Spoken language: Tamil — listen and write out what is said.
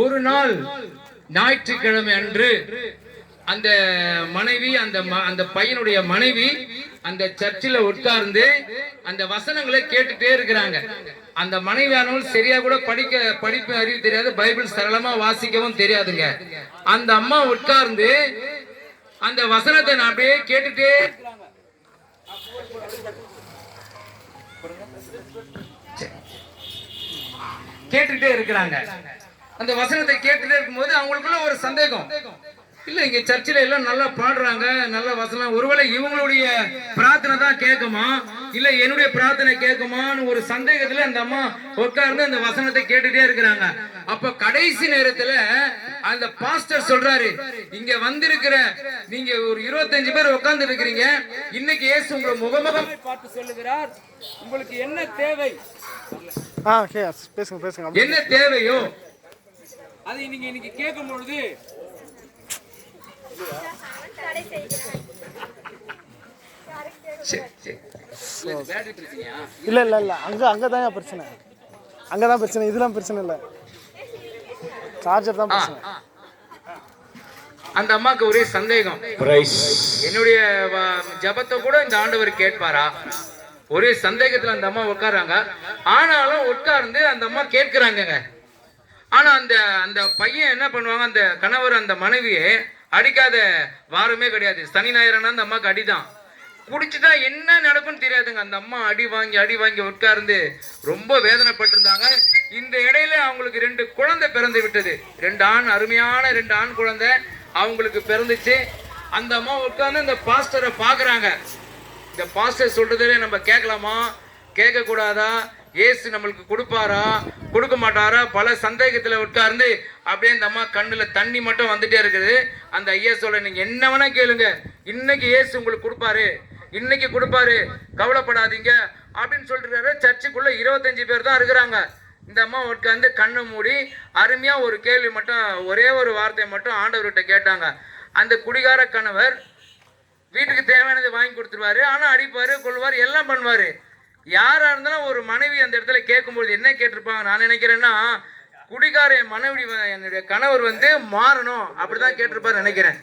ஒரு நாள் ஞாயிற்றுக்கிழமை அன்று அந்த மனைவி அந்த பையனுடைய மனைவி அந்த சர்ச்சில் உட்கார்ந்து அந்த வசனங்களை கேட்டுட்டே இருக்கிறாங்க. அந்த மனைவியானவள் சரியா கூட படிப்பு அறிவு தெரியாது, பைபிள் சரளமா வாசிக்கவும் தெரியாதுங்க. அந்த அம்மா உட்கார்ந்து அந்த வசனத்தை நான் அப்படியே கேட்டுட்டே இருக்கிறாங்க. அந்த வசனத்தை கேட்டுட்டே இருக்கும்போது அவங்களுக்குள்ள ஒரு சந்தேகம், இல்ல இங்க சர்ச்சில் எல்லாம் நல்லா பாடுறாங்க, நல்ல வசனம், ஒருவேளை இவங்களுடைய பிரார்த்தனை தான் கேட்குமா இல்ல என்னுடைய பிரார்த்தனை கேட்குமான்னு ஒரு சந்தேகத்துல அந்த அம்மா உட்கார்ந்து அந்த வசனத்தை கேட்டுட்டே இருக்கிறாங்க. அப்ப கடைசி நேரத்துல அந்த பாஸ்டர் சொல்றாரு, இங்க வந்திருக்கிற நீங்க ஒரு 25 பேர் உட்கார்ந்து இருக்கிறீங்க, இன்னைக்கு இயேசு உங்களை முகமுகம் பார்த்து சொல்லுகிறார், உங்களுக்கு என்ன தேவை, என்ன தேவையோ அதை நீங்க இன்னைக்கு கேட்கும் பொழுது இல்ல இல்ல இல்ல அங்கதான் பிரச்சனை, அங்கதான் பிரச்சனை, இதெல்லாம் பிரச்சனை இல்ல, சார்ஜர் தான் பிரச்சனை. அந்த அம்மாக்கு ஒரே சந்தேகம், என்னுடைய ஜபத்தை கூட இந்த ஆண்டவர் கேட்பாரா? ஒரே சந்தேகத்துல அந்த அம்மா உட்கார்றாங்க. ஆனாலும் உட்கார்ந்து அந்த அம்மா கேட்கிறாங்க. ஆனா அந்த அந்த பையன் என்ன பண்ணுவாங்க, அந்த கணவர் அந்த மனைவியை அடிக்காத வாரமே கிடையாது. சனி ஞாயிறுனா அந்த அம்மாக்கு அடிதான். குடிச்சுட்டா என்ன நடக்கும்னு தெரியாதுங்க. அந்த அம்மா அடி வாங்கி உட்கார்ந்து ரொம்ப வேதனைப்பட்டிருந்தாங்க. இந்த இடையில அவங்களுக்கு 2 குழந்தை பிறந்து விட்டது. 2 அருமையான 2 ஆண் குழந்தை அவங்களுக்கு பிறந்துச்சு. அந்த அம்மா உட்கார்ந்து இந்த பாஸ்டரை பாக்குறாங்க. இந்த பாஸ்டர் சொல்றதே நம்ம கேட்கலாமா, கேட்க கூடாதா, இயேசு நம்மளுக்கு கொடுப்பாரா கொடுக்க மாட்டாரா, பல சந்தேகத்துல உட்கார்ந்து அப்படியே இந்த அம்மா கண்ணுல தண்ணி மட்டும் வந்துட்டே இருக்குது. அந்த ஐயா சொல்ல, நீங்க என்ன வேணா கேளுங்க, இன்னைக்கு இயேசு உங்களுக்கு கொடுப்பாரு, இன்னைக்கு கொடுப்பாரு, கவலைப்படாதீங்க அப்படின்னு சொல்லிட்டு சர்ச்சுக்குள்ள 25 பேர் தான் இருக்கிறாங்க. இந்த அம்மா உட்கார்ந்து கண்ணு மூடி அருமையா ஒரு கேள்வி மட்டும், ஒரே ஒரு வார்த்தையை மட்டும் ஆண்டவர்கிட்ட கேட்டாங்க. அந்த குடிகார கணவர் வீட்டுக்கு தேவையானதை வாங்கி கொடுத்துருவாரு, ஆனா அடிப்பாரு, கொள்வார், எல்லாம் பண்ணுவாரு. யாரா இருந்தாலும் ஒரு மனைவி அந்த இடத்துல கேட்கும்போது என்ன கேட்டிருப்பாங்க நான் நினைக்கிறேன்னா, குடிகார மனைவி என்னுடைய கணவர் மாறணும் அப்படிதான் கேட்டிருப்பாரு நினைக்கிறேன்.